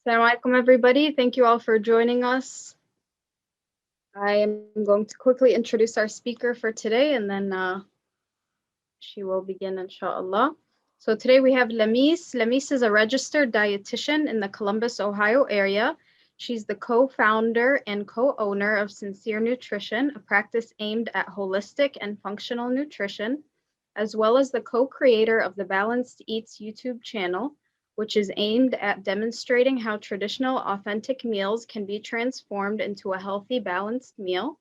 Assalamu alaikum, everybody. Thank you all for joining us. I am going to quickly introduce our speaker for today, and then she will begin, inshallah. So today we have Lamis. Lamis is a registered dietitian in the Columbus, Ohio area. She's the co-founder and co-owner of Sincere Nutrition, a practice aimed at holistic and functional nutrition, as well as the co-creator of the Balanced Eats YouTube channel, which is aimed at demonstrating how traditional, authentic meals can be transformed into a healthy, balanced meal.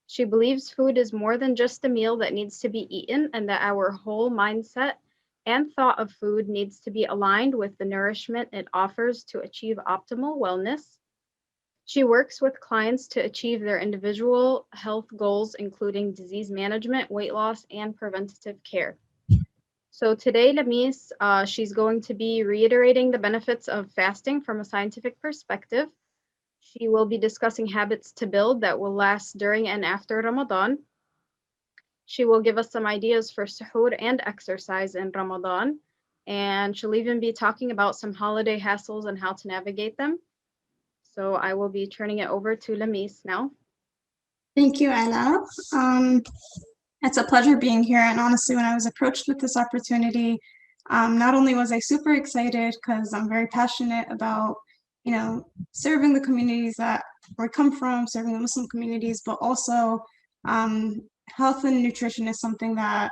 She believes food is more than just a meal that needs to be eaten, and that our whole mindset and thought of food needs to be aligned with the nourishment it offers to achieve optimal wellness. She works with clients to achieve their individual health goals, including disease management, weight loss, and preventative care. So today, Lamis, she's going to be reiterating the benefits of fasting from a scientific perspective. She will be discussing habits to build that will last during and after Ramadan. She will give us some ideas for suhoor and exercise in Ramadan. And she'll even be talking about some holiday hassles and how to navigate them. So I will be turning it over to Lamis now. Thank you, Ella. It's a pleasure being here. And honestly, when I was approached with this opportunity, not only was I super excited because I'm very passionate about, serving the communities that we come from, serving the Muslim communities, but also health and nutrition is something that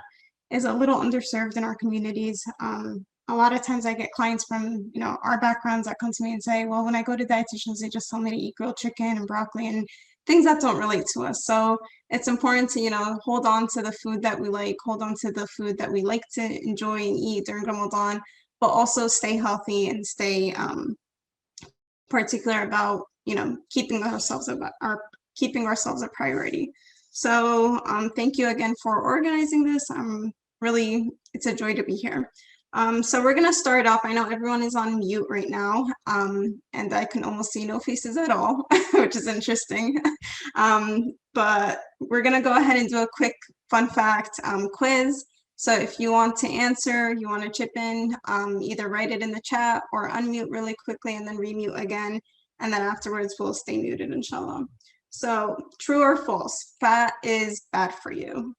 is a little underserved in our communities. A lot of times I get clients from, our backgrounds that come to me and say, well, when I go to dietitians, they just tell me to eat grilled chicken and broccoli and things that don't relate to us. So it's important to, hold on to the food that we like, hold on to the food that we like to enjoy and eat during Ramadan, but also stay healthy and stay particular about, keeping ourselves a priority. So thank you again for organizing this. It's a joy to be here. So we're gonna start off. I know everyone is on mute right now, and I can almost see no faces at all, which is interesting. But we're gonna go ahead and do a quick fun fact quiz. So if you want to answer, you want to chip in, either write it in the chat or unmute really quickly and then remute again. And then afterwards we'll stay muted, inshallah. So true or false, fat is bad for you?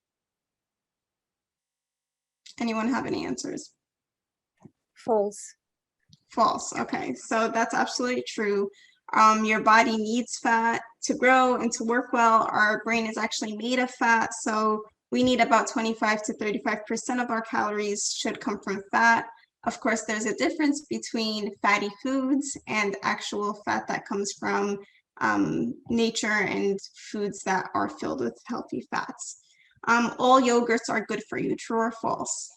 Anyone have any answers? False. False. Okay, so that's absolutely true. Your body needs fat to grow and to work well. Our brain is actually made of fat, so we need about 25 to 35% of our calories should come from fat. Of course, there's a difference between fatty foods and actual fat that comes from nature and foods that are filled with healthy fats. All yogurts are good for you, true or false?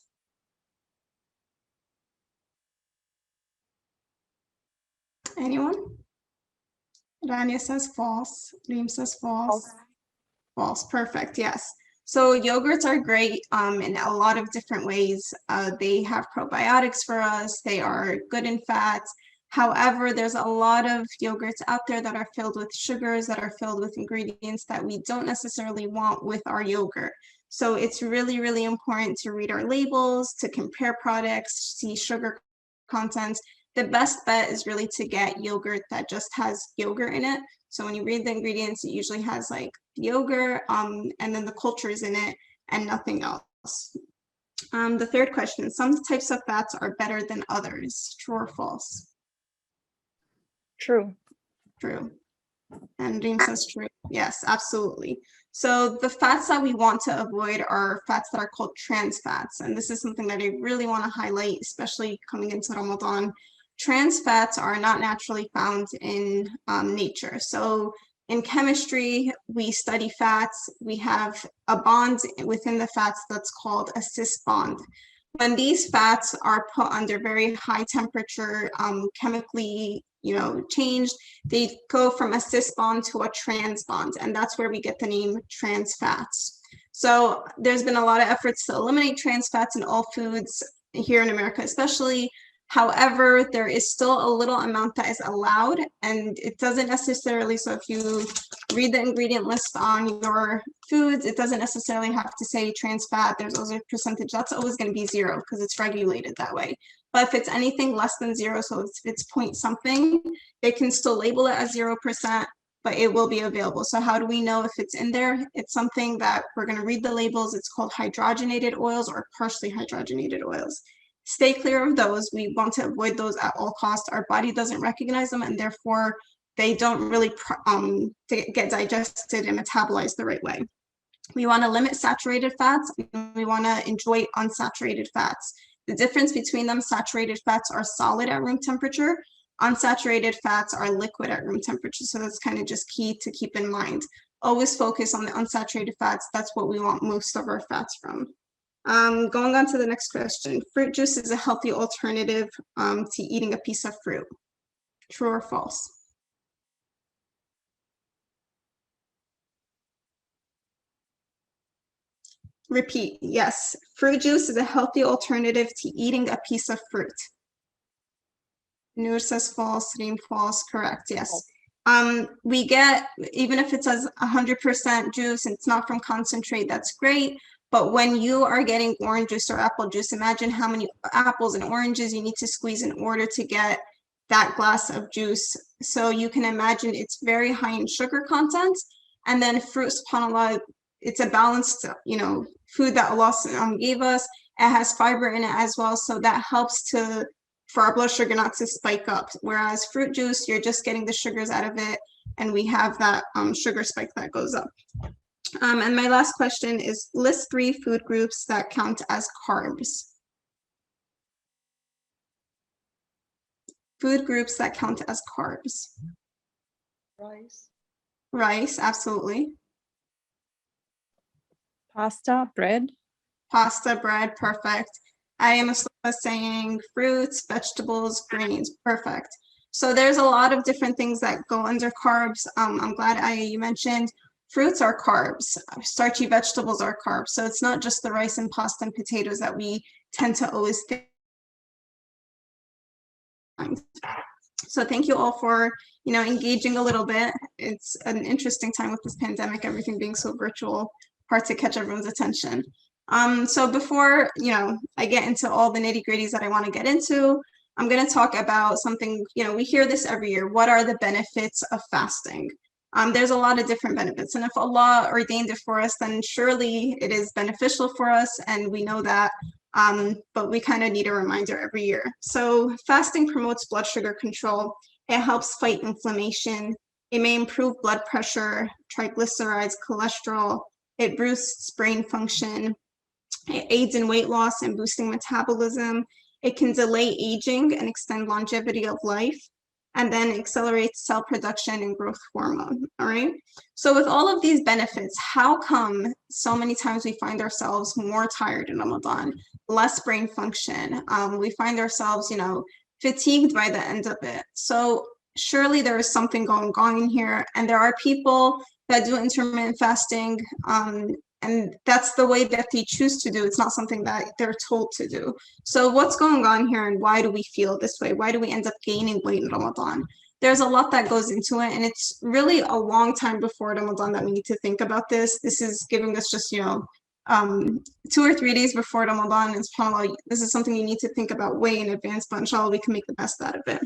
Anyone? Rania says false. Reem says false. False. Perfect. Yes. So yogurts are great in a lot of different ways. They have probiotics for us. They are good in fats. However, there's a lot of yogurts out there that are filled with sugars, that are filled with ingredients that we don't necessarily want with our yogurt. So it's really, really important to read our labels, to compare products, see sugar content. The best bet is really to get yogurt that just has yogurt in it. So when you read the ingredients, it usually has like yogurt and then the cultures in it and nothing else. The third question, some types of fats are better than others, true or false? True. True. And Reem says true. Yes, absolutely. So the fats that we want to avoid are fats that are called trans fats. And this is something that I really want to highlight, especially coming into Ramadan. Trans fats are not naturally found in nature. So in chemistry, we study fats. We have a bond within the fats that's called a cis bond. When these fats are put under very high temperature, chemically changed, they go from a cis bond to a trans bond, and that's where we get the name trans fats. So there's been a lot of efforts to eliminate trans fats in all foods here in America especially. However, there is still a little amount that is allowed, and it doesn't necessarily, so if you read the ingredient list on your foods. It doesn't necessarily have to say trans fat. There's always a percentage. That's always going to be 0 because it's regulated that way. But if it's anything less than 0, so if it's point something, they can still label it as 0%, but it will be available. So how do we know if it's in there? It's something that we're going to read the labels. It's called hydrogenated oils or partially hydrogenated oils. Stay clear of those. We want to avoid those at all costs. Our body doesn't recognize them, and therefore they don't really get digested and metabolized the right way. We want to limit saturated fats, and we want to enjoy unsaturated fats. The difference between them, saturated fats are solid at room temperature. Unsaturated fats are liquid at room temperature. So that's kind of just key to keep in mind. Always focus on the unsaturated fats. That's what we want most of our fats from. Going on to the next question. Fruit juice is a healthy alternative to eating a piece of fruit. True or false? Repeat, yes. Fruit juice is a healthy alternative to eating a piece of fruit. Noor says false, Reem false, correct, yes. We get, even if it says 100% juice and it's not from concentrate, that's great. But when you are getting orange juice or apple juice, imagine how many apples and oranges you need to squeeze in order to get that glass of juice. So you can imagine it's very high in sugar content. And then fruit, subhanAllah, it's a balanced, food that Allah gave us. It has fiber in it as well. So that helps for our blood sugar not to spike up. Whereas fruit juice, you're just getting the sugars out of it. And we have that sugar spike that goes up. And my last question is, list 3 food groups that count as carbs. Food groups that count as carbs. Rice. Rice, absolutely. Pasta, bread. Pasta, bread, perfect. I am saying fruits, vegetables, grains, perfect. So there's a lot of different things that go under carbs. I'm glad you mentioned fruits are carbs. Starchy vegetables are carbs. So it's not just the rice and pasta and potatoes that we tend to always think. So thank you all for, engaging a little bit. It's an interesting time with this pandemic, everything being so virtual, hard to catch everyone's attention. So before, I get into all the nitty-gritties that I want to get into, I'm going to talk about something, we hear this every year. What are the benefits of fasting? There's a lot of different benefits. And if Allah ordained it for us, then surely it is beneficial for us. And we know that. But we kind of need a reminder every year. So fasting promotes blood sugar control. It helps fight inflammation. It may improve blood pressure, triglycerides, cholesterol. It boosts brain function. It aids in weight loss and boosting metabolism. It can delay aging and extend longevity of life. And then accelerates cell production and growth hormone, all right? So with all of these benefits, how come so many times we find ourselves more tired in Ramadan, less brain function? We find ourselves, fatigued by the end of it. So surely there is something going on in here, and there are people that do intermittent fasting, and that's the way that they choose to do. It's not something that they're told to do. So what's going on here, and why do we feel this way? Why do we end up gaining weight in Ramadan? There's a lot that goes into it, and it's really a long time before Ramadan that we need to think about this. This is giving us just, 2 or 3 days before Ramadan, and subhanAllah, this is something you need to think about way in advance, but inshallah, we can make the best out of it.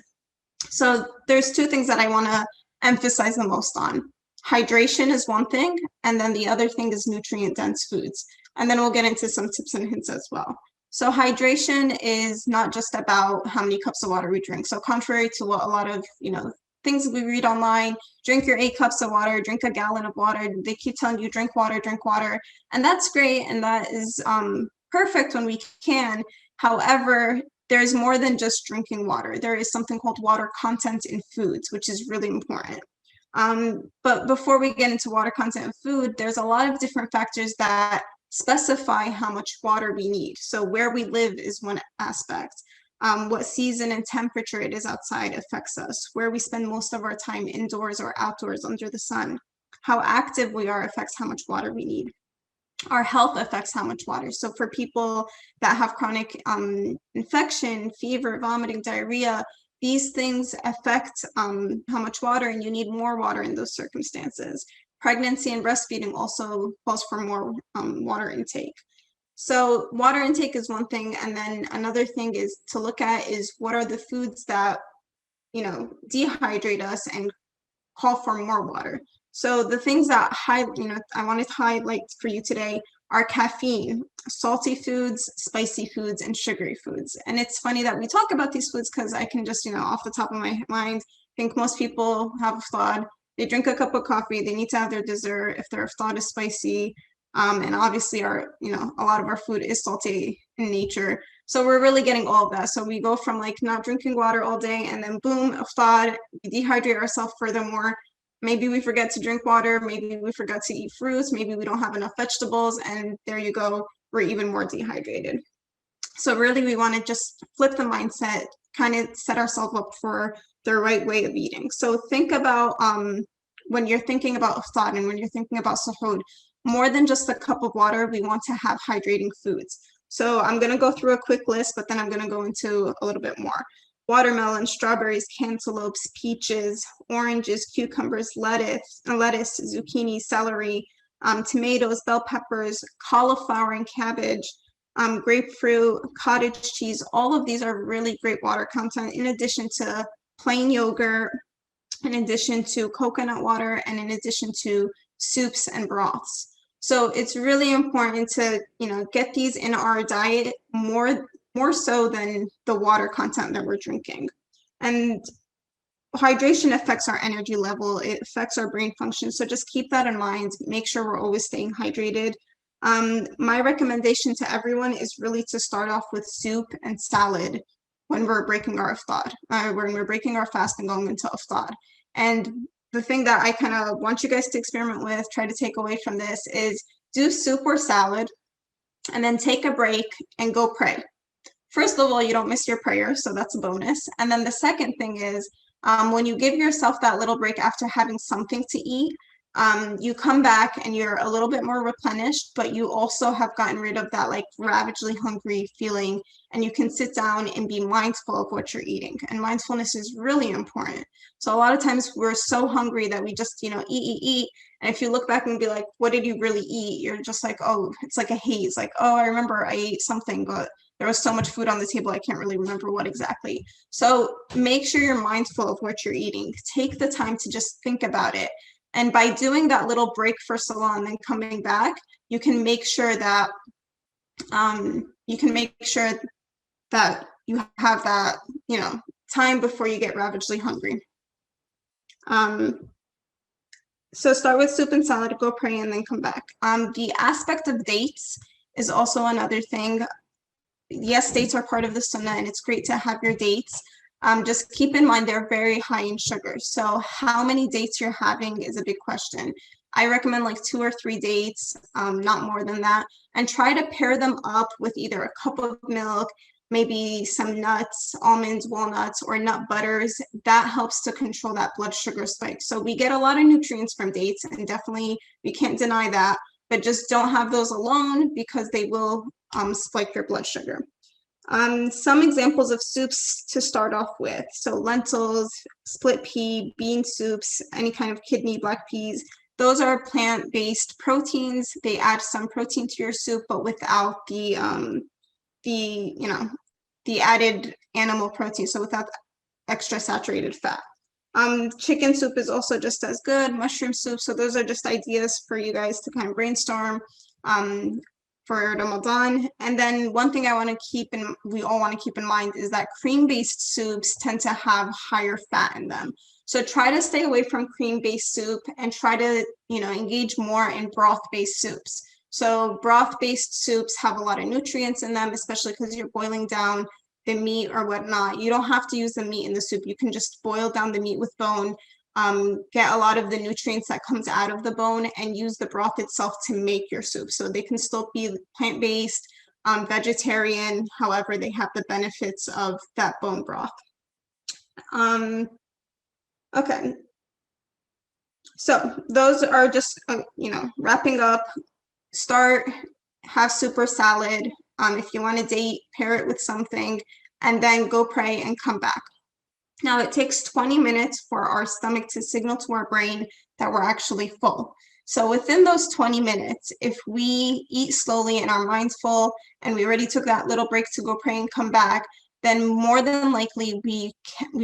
So there's 2 things that I want to emphasize the most on. Hydration is one thing, and then the other thing is nutrient-dense foods. And then we'll get into some tips and hints as well. So hydration is not just about how many cups of water we drink. So contrary to what a lot of, things we read online, drink your 8 cups of water, drink a gallon of water. They keep telling you drink water. And that's great, and that is perfect when we can. However, there's more than just drinking water. There is something called water content in foods, which is really important. But before we get into water content of food, there's a lot of different factors that specify how much water we need. So where we live is one aspect. What season and temperature it is outside affects us. Where we spend most of our time indoors or outdoors under the sun. How active we are affects how much water we need. Our health affects how much water. So for people that have chronic infection, fever, vomiting, diarrhea, these things affect how much water, and you need more water in those circumstances. Pregnancy and breastfeeding also calls for more water intake. So water intake is one thing, and then another thing is to look at is what are the foods that, you know, dehydrate us and call for more water. So the things that I wanted to highlight for you today are caffeine, salty foods, spicy foods, and sugary foods. And it's funny that we talk about these foods because I can just, off the top of my mind, think most people have a thought. They drink a cup of coffee, they need to have their dessert if their thought is spicy. And obviously a lot of our food is salty in nature. So we're really getting all of that. So we go from like not drinking water all day and then boom, a thought, we dehydrate ourselves furthermore. Maybe we forget to drink water, maybe we forget to eat fruits, maybe we don't have enough vegetables, and there you go, we're even more dehydrated. So really we want to just flip the mindset, kind of set ourselves up for the right way of eating. So think about when you're thinking about iftar and when you're thinking about suhoor, more than just a cup of water, we want to have hydrating foods. So I'm going to go through a quick list, but then I'm going to go into a little bit more. Watermelon, strawberries, cantaloupes, peaches, oranges, cucumbers, lettuce, zucchini, celery, tomatoes, bell peppers, cauliflower and cabbage, grapefruit, cottage cheese. All of these are really great water content, in addition to plain yogurt, in addition to coconut water, and in addition to soups and broths. So it's really important to, get these in our diet more so than the water content that we're drinking. And hydration affects our energy level, it affects our brain function. So just keep that in mind. Make sure we're always staying hydrated. My recommendation to everyone is really to start off with soup and salad when we're breaking our iftar, when we're breaking our fast and going into iftar. And the thing that I kind of want you guys to experiment with, try to take away from this, is do soup or salad and then take a break and go pray. First of all, you don't miss your prayer, so that's a bonus. And then the second thing is, when you give yourself that little break after having something to eat, you come back and you're a little bit more replenished, but you also have gotten rid of that like ravagely hungry feeling, and you can sit down and be mindful of what you're eating. And mindfulness is really important. So a lot of times we're so hungry that we just, eat. And if you look back and be like, what did you really eat? You're just like, oh, it's like a haze. Like, oh, I remember I ate something, but there was so much food on the table, I can't really remember what exactly. So make sure you're mindful of what you're eating. Take the time to just think about it. And by doing that little break for Salah and then coming back, you can make sure that you have that, time before you get ravagely hungry. So start with soup and salad, go pray, and then come back. The aspect of dates is also another thing. Yes, dates are part of the sunnah, and it's great to have your dates. Just keep in mind they're very high in sugar. So how many dates you're having is a big question. I recommend like 2 or 3 dates, not more than that, and try to pair them up with either a cup of milk, maybe some nuts, almonds, walnuts, or nut butters. That helps to control that blood sugar spike. So we get a lot of nutrients from dates, and definitely we can't deny that, but just don't have those alone because they will spike your blood sugar. Some examples of soups to start off with. So lentils, split pea, bean soups, any kind of kidney, black peas. Those are plant-based proteins. They add some protein to your soup, but without the added animal protein, so without extra saturated fat. Chicken soup is also just as good, mushroom soup. So those are just ideas for you guys to kind of brainstorm for Ramadan. And then one thing we all want to keep in mind is that cream-based soups tend to have higher fat in them. So try to stay away from cream-based soup and try to, engage more in broth-based soups. So broth-based soups have a lot of nutrients in them, especially because you're boiling down the meat or whatnot. You don't have to use the meat in the soup. You can just boil down the meat with bone, get a lot of the nutrients that comes out of the bone, and use the broth itself to make your soup. So they can still be plant-based, vegetarian, however, they have the benefits of that bone broth. Okay. So those are just, wrapping up. Have soup or salad. If you want to date, pair it with something, and then go pray and come back. Now, it takes 20 minutes for our stomach to signal to our brain that we're actually full. So within those 20 minutes, if we eat slowly and our mind's full and we already took that little break to go pray and come back, then more than likely we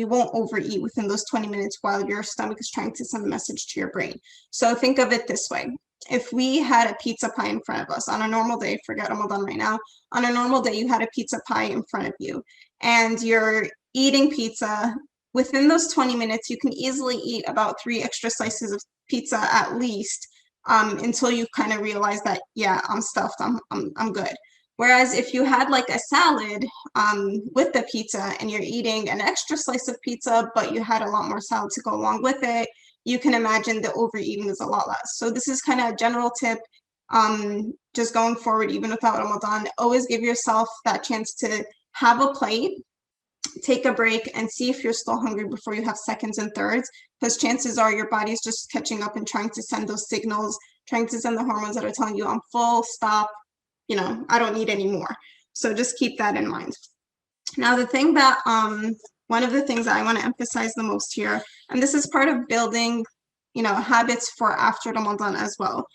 won't overeat within those 20 minutes while your stomach is trying to send a message to your brain. So think of it this way. If we had a pizza pie in front of us on a normal day, forget Ramadan right now, on a normal day you had a pizza pie in front of you and you're eating pizza, within those 20 minutes, you can easily eat about 3 extra slices of pizza at least until you kind of realize that, yeah, I'm stuffed, I'm good. Whereas if you had like a salad with the pizza and you're eating an extra slice of pizza, but you had a lot more salad to go along with it, you can imagine the overeating is a lot less. So this is kind of a general tip. Just going forward, even without Ramadan, always give yourself that chance to have a plate, take a break, and see if you're still hungry before you have seconds and thirds, because chances are your body's just catching up and trying to send those signals, trying to send the hormones that are telling you I'm full, stop, you know, I don't need any more. So just keep that in mind. Now, the thing that one of the things that I want to emphasize the most here, and this is part of building, you know, habits for after Ramadan as well.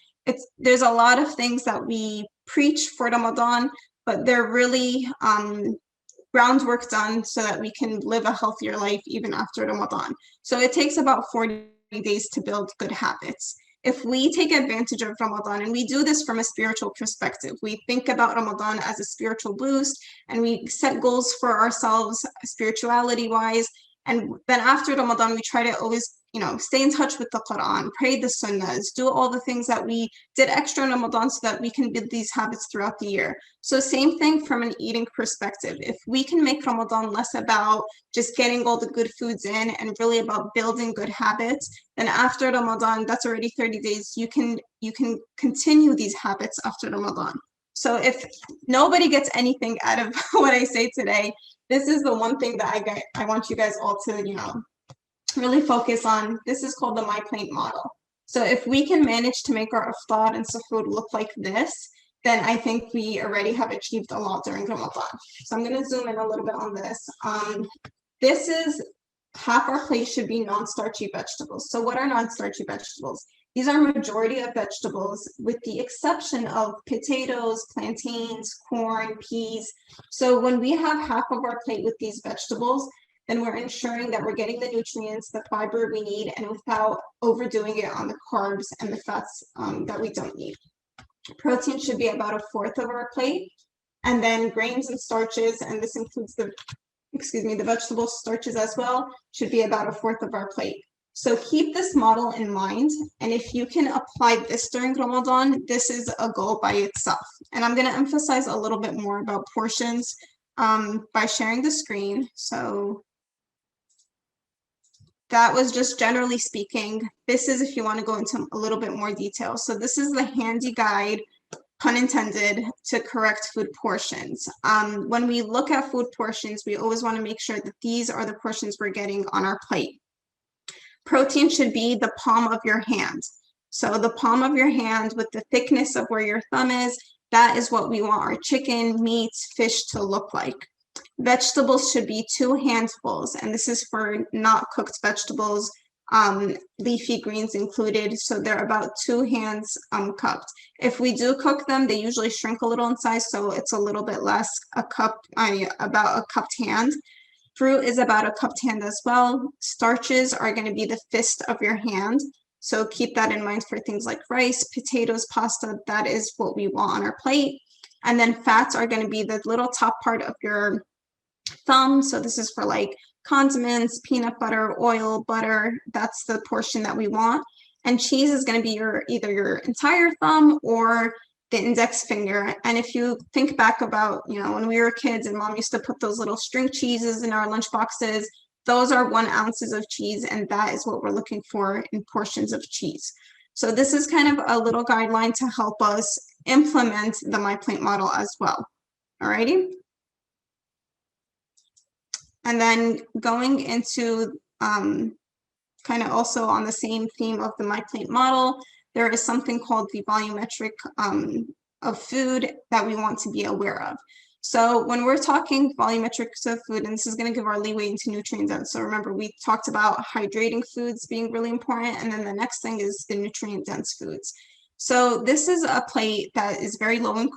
There's a lot of things that we preach for Ramadan, but they're really groundwork done so that we can live a healthier life even after Ramadan. So it takes about 40 days to build good habits. If we take advantage of Ramadan, and we do this from a spiritual perspective, we think about Ramadan as a spiritual boost, and we set goals for ourselves spirituality-wise, and then after Ramadan, we try to always, you know, stay in touch with the Quran, pray the sunnahs, do all the things that we did extra in Ramadan so that we can build these habits throughout the year. So same thing from an eating perspective. If we can make Ramadan less about just getting all the good foods in and really about building good habits, then after Ramadan, that's already 30 days, you can continue these habits after Ramadan. So if nobody gets anything out of what I say today, this is the one thing that I want you guys all to, you know, really focus on. This is called the My Plate model. So if we can manage to make our iftar and suhoor look like this, then I think we already have achieved a lot during Ramadan. So I'm going to zoom in a little bit on this. This is half our plate should be non-starchy vegetables. So what are non-starchy vegetables? These are majority of vegetables with the exception of potatoes, plantains, corn, peas. So when we have half of our plate with these vegetables, then we're ensuring that we're getting the nutrients, the fiber we need, and without overdoing it on the carbs and the fats that we don't need. Protein should be about 1/4 of our plate, and then grains and starches, and this includes the vegetable starches as well, should be about 1/4 of our plate. So keep this model in mind, and if you can apply this during Ramadan, this is a goal by itself. And I'm going to emphasize a little bit more about portions by sharing the screen. So that was just generally speaking. This is if you want to go into a little bit more detail. So this is the handy guide, pun intended, to correct food portions. When we look at food portions, we always want to make sure that these are the portions we're getting on our plate. Protein should be the palm of your hand. So the palm of your hand with the thickness of where your thumb is, that is what we want our chicken, meats, fish to look like. Vegetables should be 2 handfuls, and this is for not cooked vegetables, leafy greens included, so they're about 2 hands cupped. If we do cook them, they usually shrink a little in size, so it's a little bit less, about a cupped hand. Fruit is about a cupped hand as well. Starches are going to be the fist of your hand, so keep that in mind for things like rice, potatoes, pasta. That is what we want on our plate. And then fats are going to be the little top part of your thumb. So this is for like condiments, peanut butter, oil, butter. That's the portion that we want. And cheese is going to be either your entire thumb or the index finger. And if you think back about, you know, when we were kids and mom used to put those little string cheeses in our lunch boxes, those are 1 ounce of cheese, and that is what we're looking for in portions of cheese. So this is kind of a little guideline to help us implement the My Plate model as well. Alrighty. And then going into kind of also on the same theme of the My Plate model, there is something called the volumetric of food that we want to be aware of. So when we're talking volumetrics of food, and this is going to give our leeway into nutrient dense. So remember, we talked about hydrating foods being really important, and then the next thing is the nutrient dense foods. So this is a plate that is very low in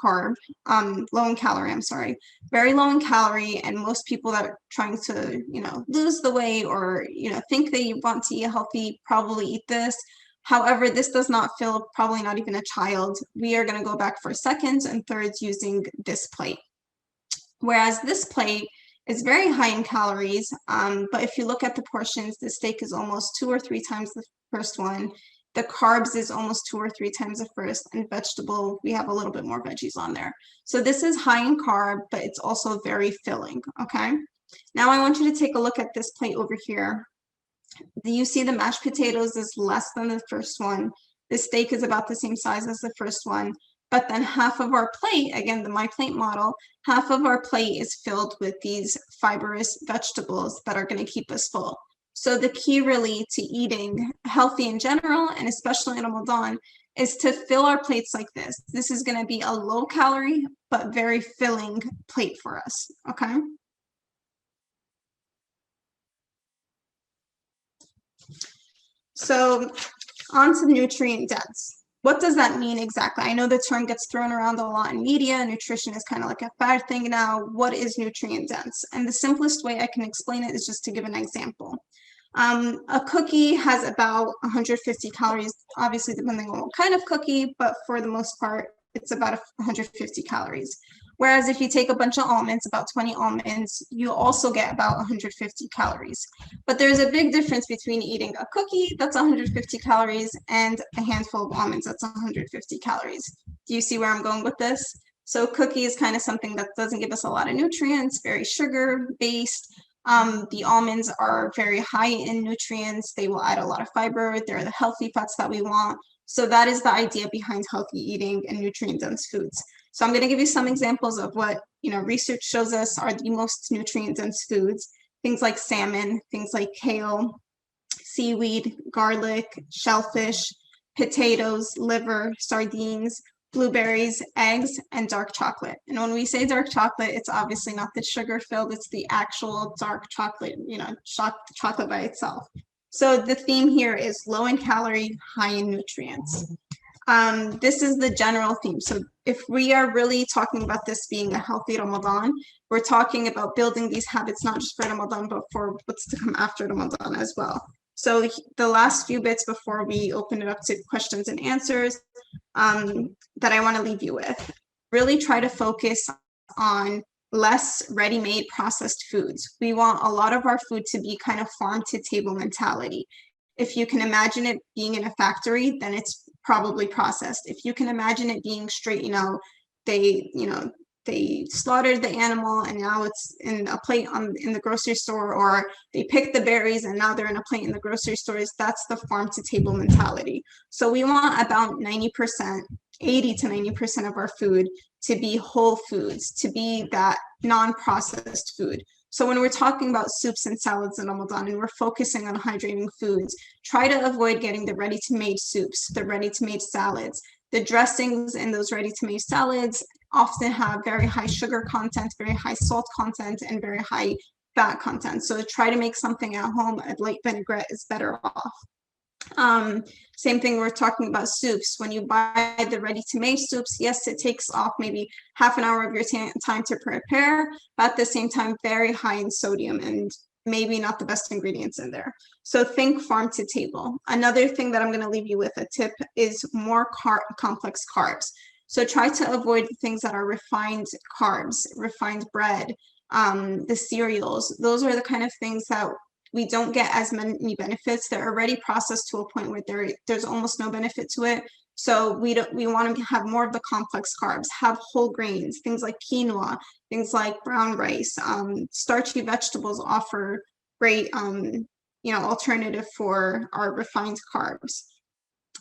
low in calorie, I'm sorry, very low in calorie, and most people that are trying to, lose the weight or, think they want to eat healthy probably eat this. However, this does not fill probably not even a child. We are going to go back for seconds and thirds using this plate. Whereas this plate is very high in calories, but if you look at the portions, the steak is almost 2 or 3 times the first one. The carbs is almost 2 or 3 times the first, and vegetable, we have a little bit more veggies on there. So this is high in carb, but it's also very filling, okay? Now I want you to take a look at this plate over here. You see the mashed potatoes is less than the first one. The steak is about the same size as the first one. But then half of our plate, again, the My Plate model, half of our plate is filled with these fibrous vegetables that are going to keep us full. So the key really to eating healthy in general, and especially in Ramadan, is to fill our plates like this. This is going to be a low calorie, but very filling plate for us, okay? So on to nutrient dense. What does that mean exactly? I know the term gets thrown around a lot in media. Nutrition is kind of like a fad thing now. What is nutrient dense? And the simplest way I can explain it is just to give an example. A cookie has about 150 calories, obviously depending on what kind of cookie, but for the most part, it's about 150 calories. Whereas if you take a bunch of almonds, about 20 almonds, you also get about 150 calories. But there's a big difference between eating a cookie that's 150 calories and a handful of almonds that's 150 calories. Do you see where I'm going with this? So cookie is kind of something that doesn't give us a lot of nutrients, very sugar-based. The almonds are very high in nutrients. They will add a lot of fiber. They're the healthy fats that we want. So that is the idea behind healthy eating and nutrient-dense foods. So I'm going to give you some examples of what research shows us are the most nutrient-dense foods. Things like salmon, things like kale, seaweed, garlic, shellfish, potatoes, liver, sardines, blueberries, eggs, and dark chocolate. And when we say dark chocolate, it's obviously not the sugar filled, it's the actual dark chocolate, chocolate by itself. So the theme here is low in calorie, high in nutrients. This is the general theme. So if we are really talking about this being a healthy Ramadan, we're talking about building these habits, not just for Ramadan, but for what's to come after Ramadan as well. So the last few bits before we open it up to questions and answers that I want to leave you with, really try to focus on less ready-made processed foods. We want a lot of our food to be kind of farm-to-table mentality. If you can imagine it being in a factory, then it's probably processed. If you can imagine it being straight, they slaughtered the animal and now it's in a plate in the grocery store, or they picked the berries and now they're in a plate in the grocery stores. That's the farm to table mentality. So we want about 90%, 80 to 90% of our food to be whole foods, to be that non-processed food. So when we're talking about soups and salads in Ramadan and we're focusing on hydrating foods, try to avoid getting the ready-to-made soups, the ready-to-made salads. The dressings in those ready-to-made salads often have very high sugar content, very high salt content, and very high fat content. So try to make something at home. A light vinaigrette is better off. Same thing, we're talking about soups. When you buy the ready-to-make soups, yes, it takes off maybe half an hour of your time to prepare, but at the same time, very high in sodium and maybe not the best ingredients in there. So think farm to table. Another thing that I'm going to leave you with, a tip, is more complex carbs. So try to avoid things that are refined carbs, refined bread, the cereals. Those are the kind of things that we don't get as many benefits. They're already processed to a point where there's almost no benefit to it. So we want to have more of the complex carbs, have whole grains, things like quinoa, things like brown rice. Starchy vegetables offer great alternative for our refined carbs.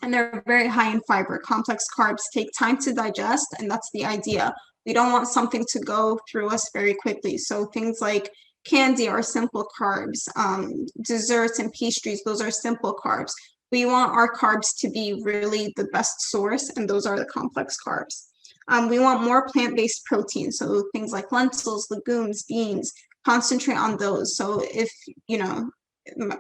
And they're very high in fiber. Complex carbs take time to digest, and that's the idea. We don't want something to go through us very quickly. So things like candy are simple carbs. Desserts and pastries, those are simple carbs. We want our carbs to be really the best source, and those are the complex carbs. We want more plant-based protein, so things like lentils, legumes, beans, concentrate on those. So if, you know,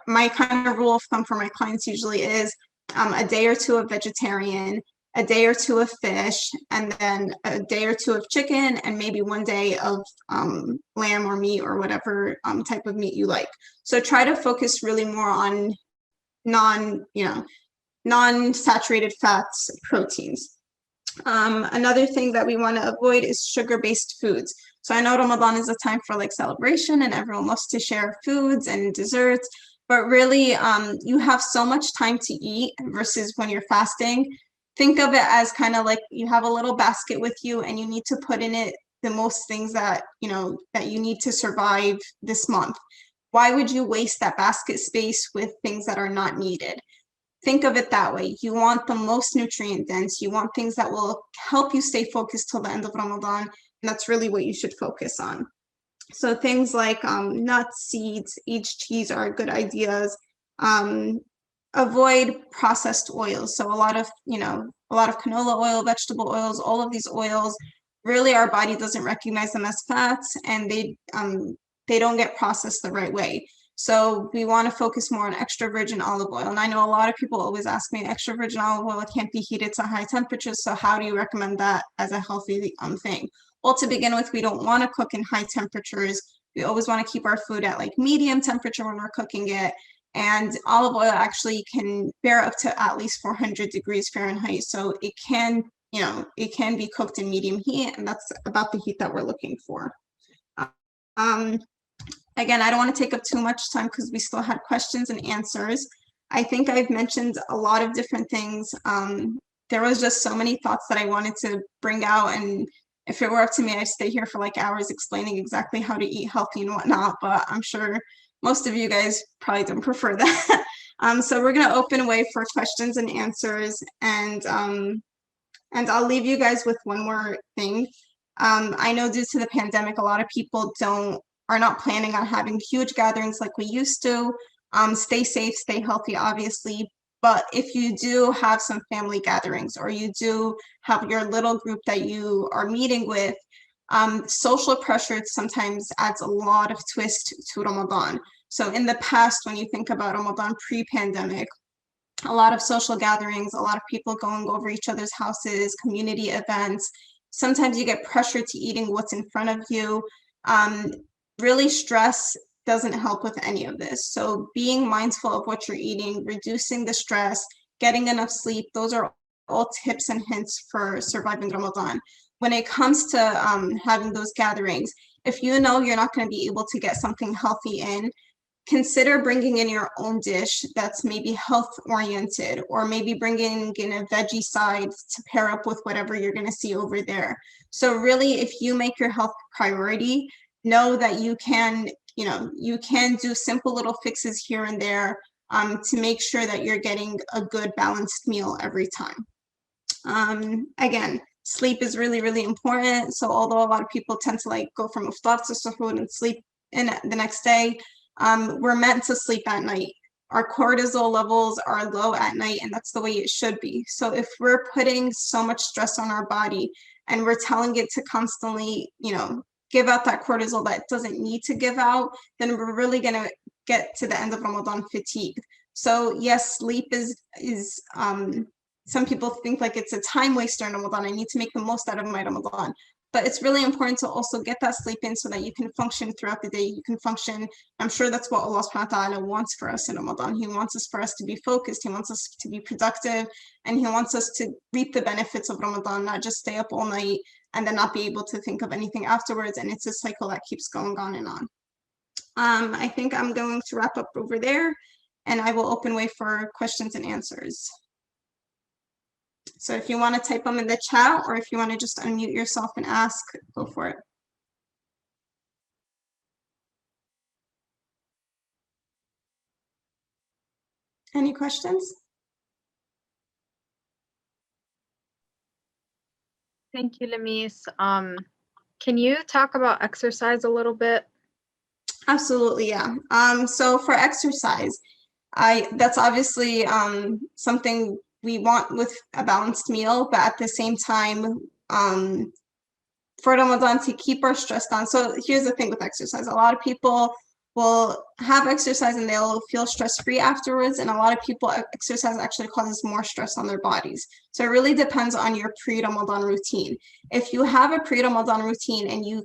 my kind of rule of thumb for my clients usually is a day or two of vegetarian, a day or two of fish, and then a day or two of chicken, and maybe one day of lamb or meat or whatever type of meat you like. So try to focus really more on non-saturated fats, proteins. Another thing that we want to avoid is sugar-based foods. So I know Ramadan is a time for like celebration and everyone loves to share foods and desserts, but really you have so much time to eat versus when you're fasting. Think of it as kind of like you have a little basket with you and you need to put in it the most things that you need to survive this month. Why would you waste that basket space with things that are not needed? Think of it that way. You want the most nutrient dense. You want things that will help you stay focused till the end of Ramadan. And that's really what you should focus on. So things like nuts, seeds, aged cheese are good ideas. Avoid processed oils. So a lot of canola oil, vegetable oils, all of these oils, really our body doesn't recognize them as fats, and they don't get processed the right way. So we want to focus more on extra virgin olive oil. And I know a lot of people always ask me, extra virgin olive oil can't be heated to high temperatures. So how do you recommend that as a healthy thing? Well, to begin with, we don't want to cook in high temperatures. We always want to keep our food at like medium temperature when we're cooking it. And olive oil actually can bear up to at least 400 degrees Fahrenheit. So it can be cooked in medium heat, and that's about the heat that we're looking for. Again, I don't want to take up too much time because we still had questions and answers. I think I've mentioned a lot of different things. There was just so many thoughts that I wanted to bring out, and if it were up to me, I'd stay here for like hours explaining exactly how to eat healthy and whatnot, but I'm sure most of you guys probably don't prefer that. So we're going to open a way for questions and answers, and I'll leave you guys with one more thing. I know due to the pandemic, a lot of people are not planning on having huge gatherings like we used to. Stay safe, stay healthy, obviously. But if you do have some family gatherings, or you do have your little group that you are meeting with, social pressure sometimes adds a lot of twist to Ramadan. So in the past, when you think about Ramadan pre-pandemic, a lot of social gatherings, a lot of people going over each other's houses, community events. Sometimes you get pressure to eating what's in front of you. Really, stress doesn't help with any of this. So being mindful of what you're eating, reducing the stress, getting enough sleep, those are all tips and hints for surviving Ramadan. When it comes to having those gatherings, if you know you're not going to be able to get something healthy in, consider bringing in your own dish that's maybe health oriented, or maybe bringing in a veggie side to pair up with whatever you're going to see over there. So really, if you make your health priority, know that you can do simple little fixes here and there to make sure that you're getting a good balanced meal every time. Again, sleep is really, really important. So although a lot of people tend to like go from iftar to suhoor and sleep in the next day, we're meant to sleep at night. Our cortisol levels are low at night, and that's the way it should be. So if we're putting so much stress on our body and we're telling it to constantly, give out that cortisol that it doesn't need to give out, then we're really going to get to the end of Ramadan fatigued. So yes, sleep is some people think like it's a time waster in Ramadan. I need to make the most out of my Ramadan. But it's really important to also get that sleep in so that you can function throughout the day. You can function. I'm sure that's what Allah subhanahu wa ta'ala wants for us in Ramadan. He wants us for us to be focused. He wants us to be productive. And he wants us to reap the benefits of Ramadan, not just stay up all night and then not be able to think of anything afterwards. And it's a cycle that keeps going on and on. I think I'm going to wrap up over there, and I will open way for questions and answers. So if you want to type them in the chat, or if you want to just unmute yourself and ask, go for it. Any questions? Thank you, Lamis. Can you talk about exercise a little bit? Absolutely, yeah. So for exercise, that's obviously something we want with a balanced meal, but at the same time, for Ramadan to keep our stress down. So here's the thing with exercise. A lot of people will have exercise and they'll feel stress-free afterwards. And a lot of people, exercise actually causes more stress on their bodies. So it really depends on your pre-Ramadan routine. If you have a pre-Ramadan routine and you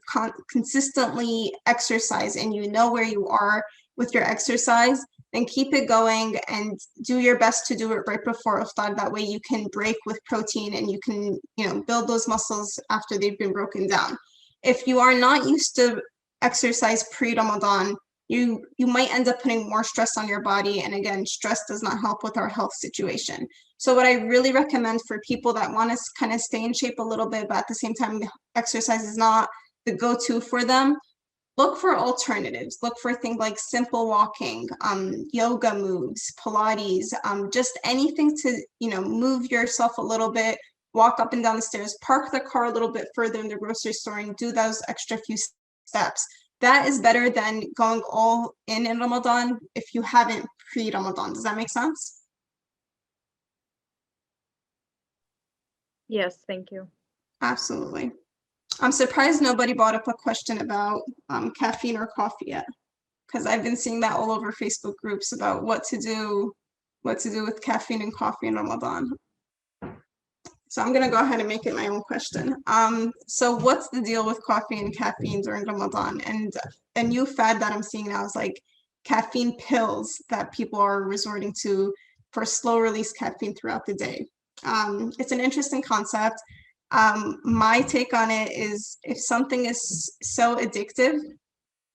consistently exercise and you know where you are with your exercise, then keep it going and do your best to do it right before iftar. That way you can break with protein and you can, build those muscles after they've been broken down. If you are not used to exercise pre-Ramadan, you might end up putting more stress on your body. And again, stress does not help with our health situation. So what I really recommend for people that want to kind of stay in shape a little bit, but at the same time, exercise is not the go-to for them, look for alternatives. Look for things like simple walking, yoga moves, Pilates, just anything to, move yourself a little bit, walk up and down the stairs, park the car a little bit further in the grocery store and do those extra few steps. That is better than going all in Ramadan if you haven't pre-Ramadan. Does that make sense? Yes, thank you. Absolutely. I'm surprised nobody brought up a question about caffeine or coffee yet, because I've been seeing that all over Facebook groups about what to do with caffeine and coffee in Ramadan. So I'm gonna go ahead and make it my own question. So what's the deal with coffee and caffeine during Ramadan? And a new fad that I'm seeing now is like caffeine pills that people are resorting to for slow release caffeine throughout the day. It's an interesting concept. My take on it is if something is so addictive,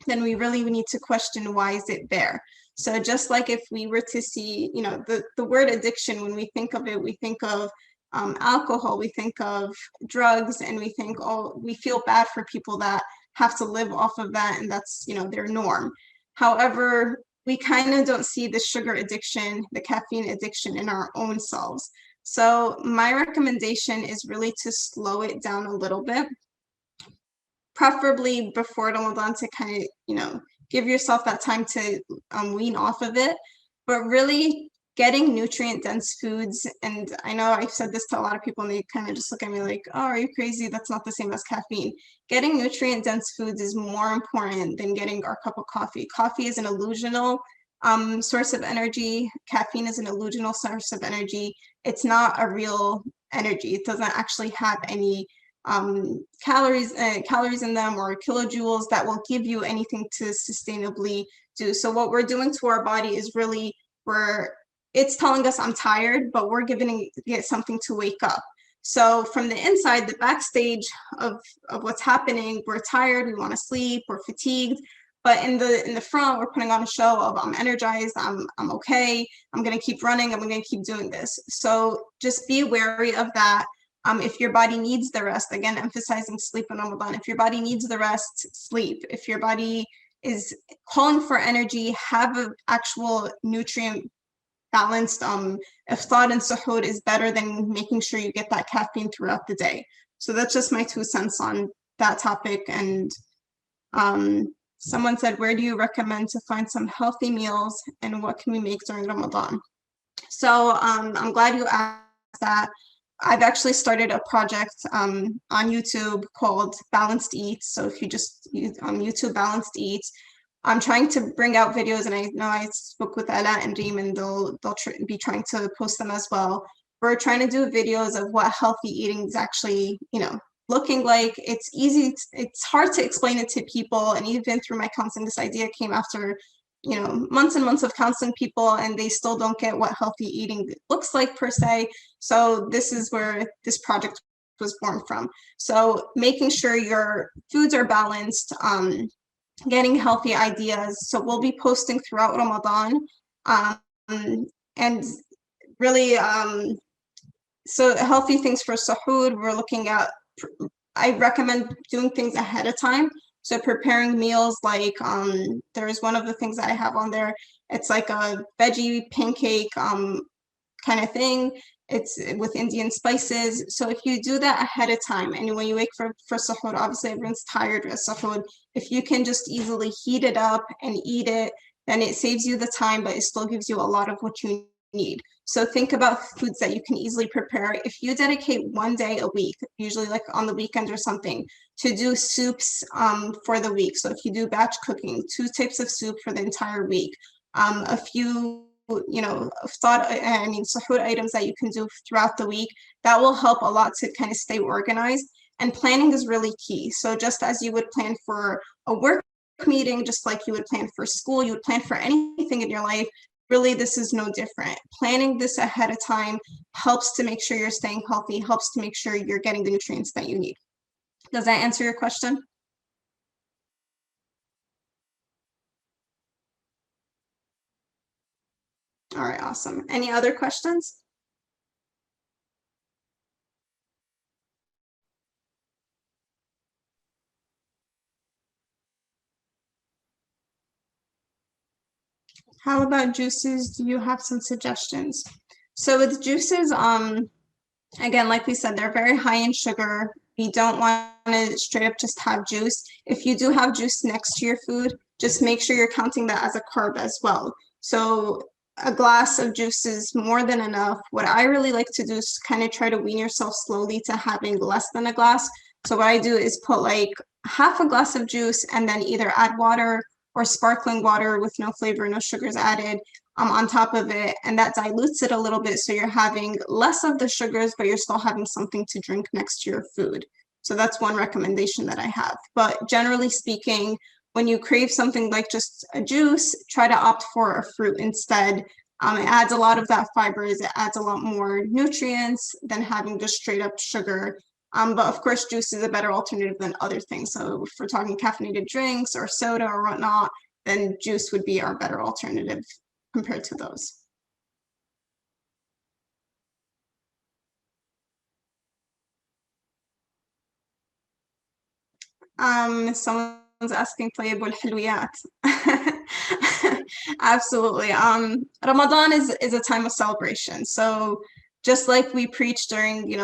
then we really need to question why is it there. So just like if we were to see, the word addiction, when we think of it, we think of alcohol, we think of drugs, and we think, oh, we feel bad for people that have to live off of that, and that's, their norm. However, we kind of don't see the sugar addiction, the caffeine addiction in our own selves. So my recommendation is really to slow it down a little bit, preferably before Ramadan, to kind of, give yourself that time to wean off of it, but really getting nutrient-dense foods. And I know I've said this to a lot of people and they kind of just look at me like, oh, are you crazy? That's not the same as caffeine. Getting nutrient-dense foods is more important than getting our cup of coffee. Coffee is an illusional source of energy. Caffeine is an illusional source of energy. It's not a real energy. It doesn't actually have any calories in them or kilojoules that will give you anything to sustainably do. So what we're doing to our body is really, it's telling us I'm tired, but we're giving it something to wake up. So from the inside, the backstage of what's happening, we're tired, we want to sleep, we're fatigued. But in the front, we're putting on a show of I'm energized, I'm okay, I'm gonna keep running, I'm gonna keep doing this. So just be wary of that. If your body needs the rest, again, emphasizing sleep in Ramadan, if your body needs the rest, sleep. If your body is calling for energy, have an actual nutrient balanced iftar and suhoor is better than making sure you get that caffeine throughout the day. So that's just my 2 cents on that topic. And someone said, where do you recommend to find some healthy meals and what can we make during Ramadan? So I'm glad you asked that. I've actually started a project on YouTube called Balanced Eats. So if you just use on YouTube Balanced Eats, I'm trying to bring out videos, and I know I spoke with Ella and Reem, and they'll be trying to post them as well. We're trying to do videos of what healthy eating is actually, looking like. It's easy, it's hard to explain it to people, and even through my counseling, this idea came after months and months of counseling people, and they still don't get what healthy eating looks like per se. So this is where this project was born from. So making sure your foods are balanced, getting healthy ideas. So we'll be posting throughout Ramadan, and really, so healthy things for suhoor. We're looking at, I recommend doing things ahead of time. So preparing meals like, there's one of the things that I have on there. It's like a veggie pancake kind of thing. It's with Indian spices. So if you do that ahead of time, and when you wake for suhoor, obviously everyone's tired at suhoor. If you can just easily heat it up and eat it, then it saves you the time, but it still gives you a lot of what you need. So think about foods that you can easily prepare. If you dedicate one day a week, usually like on the weekend or something, to do soups for the week. So if you do batch cooking, 2 types of soup for the entire week, a few suhoor items that you can do throughout the week, that will help a lot to kind of stay organized. And planning is really key. So just as you would plan for a work meeting, just like you would plan for school, you would plan for anything in your life, really this is no different. Planning this ahead of time helps to make sure you're staying healthy, helps to make sure you're getting the nutrients that you need. Does that answer your question? All right, awesome. Any other questions? How about juices? Do you have some suggestions? So with juices, again, like we said, they're very high in sugar. You don't want to straight up just have juice. If you do have juice next to your food, just make sure you're counting that as a carb as well. So a glass of juice is more than enough. What I really like to do is kind of try to wean yourself slowly to having less than a glass. So what I do is put like half a glass of juice and then either add water or sparkling water with no flavor, no sugars added on top of it, and that dilutes it a little bit, so you're having less of the sugars, but you're still having something to drink next to your food. So that's one recommendation that I have. But generally speaking, when you crave something like just a juice, try to opt for a fruit instead. It adds a lot of that fibers, it adds a lot more nutrients than having just straight up sugar. But of course, juice is a better alternative than other things. So if we're talking caffeinated drinks or soda or whatnot, then juice would be our better alternative compared to those. Someone's asking طيب والحلويات. Absolutely. Ramadan is a time of celebration. So just like we preach during,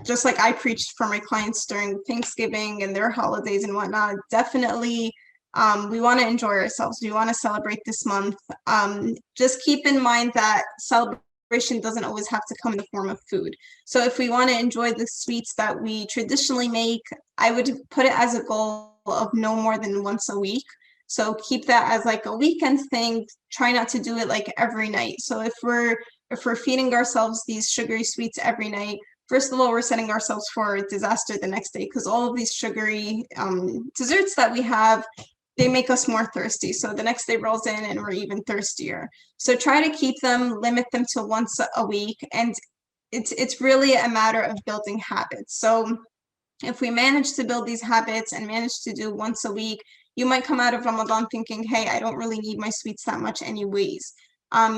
just like I preached for my clients during Thanksgiving and their holidays and whatnot, definitely we want to enjoy ourselves. We want to celebrate this month. Just keep in mind that celebration doesn't always have to come in the form of food. So if we want to enjoy the sweets that we traditionally make, I would put it as a goal of no more than once a week. So keep that as like a weekend thing. Try not to do it like every night. So if we're feeding ourselves these sugary sweets every night, first of all, we're setting ourselves for a disaster the next day, because all of these sugary desserts that we have, they make us more thirsty. So the next day rolls in and we're even thirstier. So try to keep them, limit them to once a week. And it's really a matter of building habits. So if we manage to build these habits and manage to do once a week, you might come out of Ramadan thinking, hey, I don't really need my sweets that much anyways.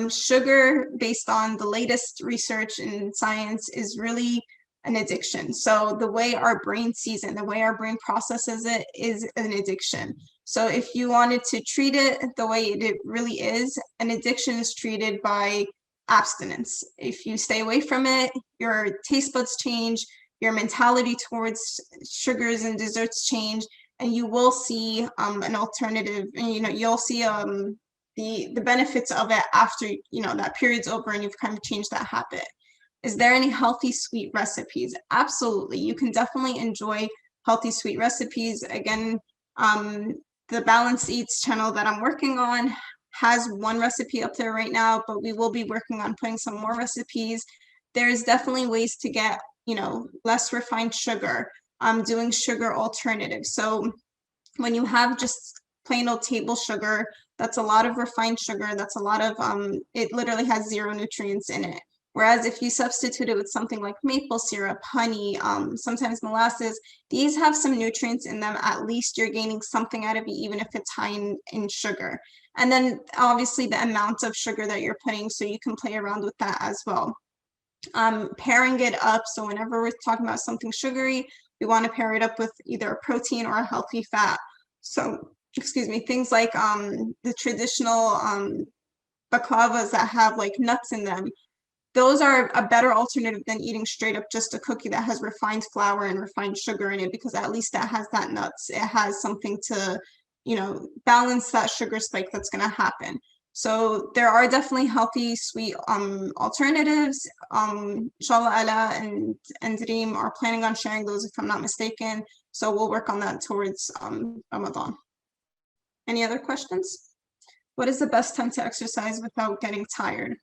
Sugar, based on the latest research in science, is really an addiction. So the way our brain sees it, the way our brain processes it, is an addiction. So if you wanted to treat it the way it really is, an addiction is treated by abstinence. If you stay away from it, your taste buds change, your mentality towards sugars and desserts change, and you will see an alternative, and you'll see the benefits of it after that period's over and you've kind of changed that habit. Is there any healthy sweet recipes? Absolutely. You can definitely enjoy healthy sweet recipes. Again, the Balanced Eats channel that I'm working on has one recipe up there right now, but we will be working on putting some more recipes. There's definitely ways to get less refined sugar, doing sugar alternatives. So when you have just plain old table sugar, that's a lot of refined sugar, that's a lot of it literally has 0 nutrients in it. Whereas if you substitute it with something like maple syrup, honey, sometimes molasses, these have some nutrients in them. At least you're gaining something out of it, even if it's high in sugar. And then obviously the amount of sugar that you're putting, so you can play around with that as well. Pairing it up, so whenever we're talking about something sugary, we want to pair it up with either a protein or a healthy fat. So, excuse me, things like the traditional baklavas that have like nuts in them, those are a better alternative than eating straight up just a cookie that has refined flour and refined sugar in it, because at least that has that nuts. It has something to, balance that sugar spike that's going to happen. So there are definitely healthy, sweet alternatives. Inshallah, Ala and Reem are planning on sharing those if I'm not mistaken. So we'll work on that towards Ramadan. Any other questions? What is the best time to exercise without getting tired?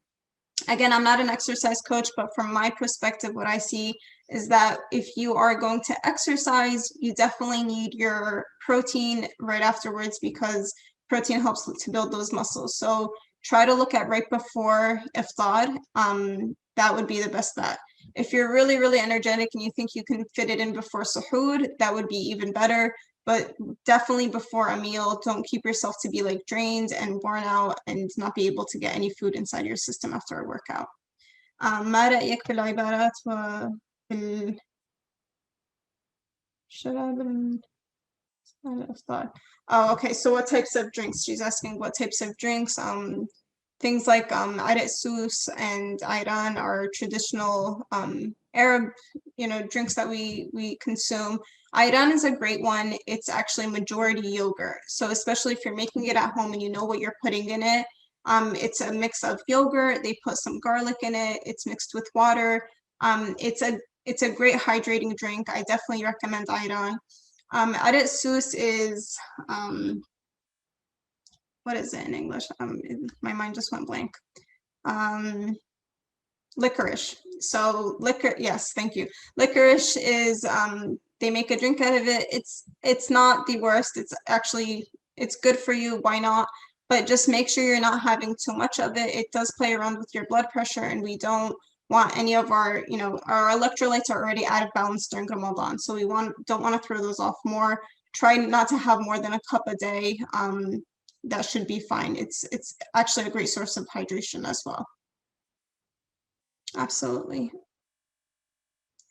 Again, I'm not an exercise coach, but from my perspective, what I see is that if you are going to exercise, you definitely need your protein right afterwards because protein helps to build those muscles. So try to look at right before iftar. That would be the best bet. If you're really, really energetic and you think you can fit it in before suhoor, that would be even better. But definitely before a meal, don't keep yourself to be like drained and worn out and not be able to get any food inside your system after a workout. ما رأيك في العبارات الإفطار? Oh, okay. So what types of drinks? She's asking what types of drinks. Things like aret sus and ayran are traditional Arab, drinks that we consume. Ayran is a great one. It's actually majority yogurt. So especially if you're making it at home and you know what you're putting in it, it's a mix of yogurt. They put some garlic in it. It's mixed with water. It's a great hydrating drink. I definitely recommend ayran. Aret sus is what is it in English? My mind just went blank. Licorice. So yes, thank you. Licorice is they make a drink out of it. It's not the worst. It's good for you. Why not? But just make sure you're not having too much of it. It does play around with your blood pressure, and we don't want any of our, our electrolytes are already out of balance during Ramadan. So we don't want to throw those off more. Try not to have more than a cup a day. That should be fine. It's actually a great source of hydration as well. Absolutely.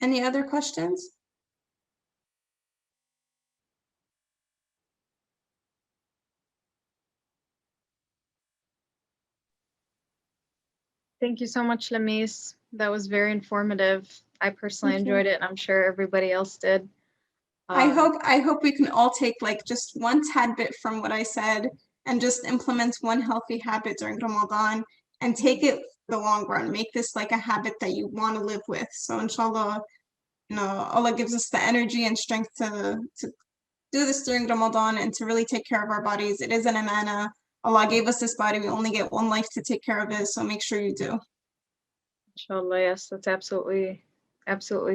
Any other questions? Thank you so much, Lamis. That was very informative. I personally Thank you. enjoyed it, and I'm sure everybody else did. I hope we can all take like just one tad bit from what I said and just implement one healthy habit during Ramadan and take it the long run. Make this like a habit that you want to live with. So inshallah, Allah gives us the energy and strength to do this during Ramadan and to really take care of our bodies. It is an amana. Allah gave us this body. We only get one life to take care of it. So make sure you do. Inshallah, yes, that's absolutely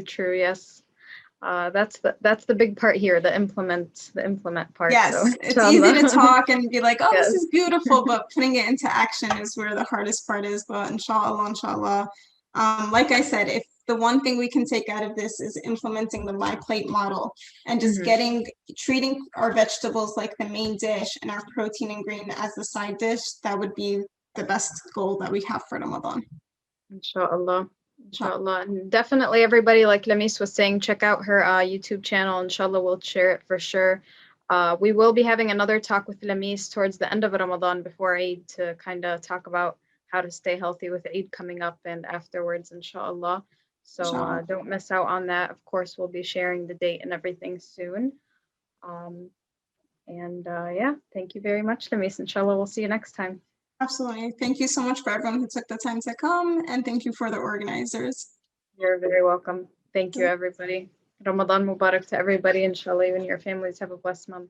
true. Yes. That's the big part here, the implement part. Yes, so, it's easy to talk and be like, oh, Yes. this is beautiful, but putting it into action is where the hardest part is. But inshallah, like I said, if the one thing we can take out of this is implementing the My Plate model and just treating our vegetables like the main dish and our protein and grain as the side dish, that would be the best goal that we have for Ramadan. Inshallah. And definitely everybody, like Lamis was saying, check out her YouTube channel. Inshallah, we'll share it for sure. We will be having another talk with Lamis towards the end of Ramadan before Eid to kind of talk about how to stay healthy with Eid coming up and afterwards, inshallah. So don't miss out on that. Of course, we'll be sharing the date and everything soon. Yeah, thank you very much, Lamis. Inshallah, we'll see you next time. Absolutely. Thank you so much for everyone who took the time to come, and thank you for the organizers. You're very welcome. Thank you, everybody. Ramadan Mubarak to everybody. Inshallah, you and your families have a blessed month.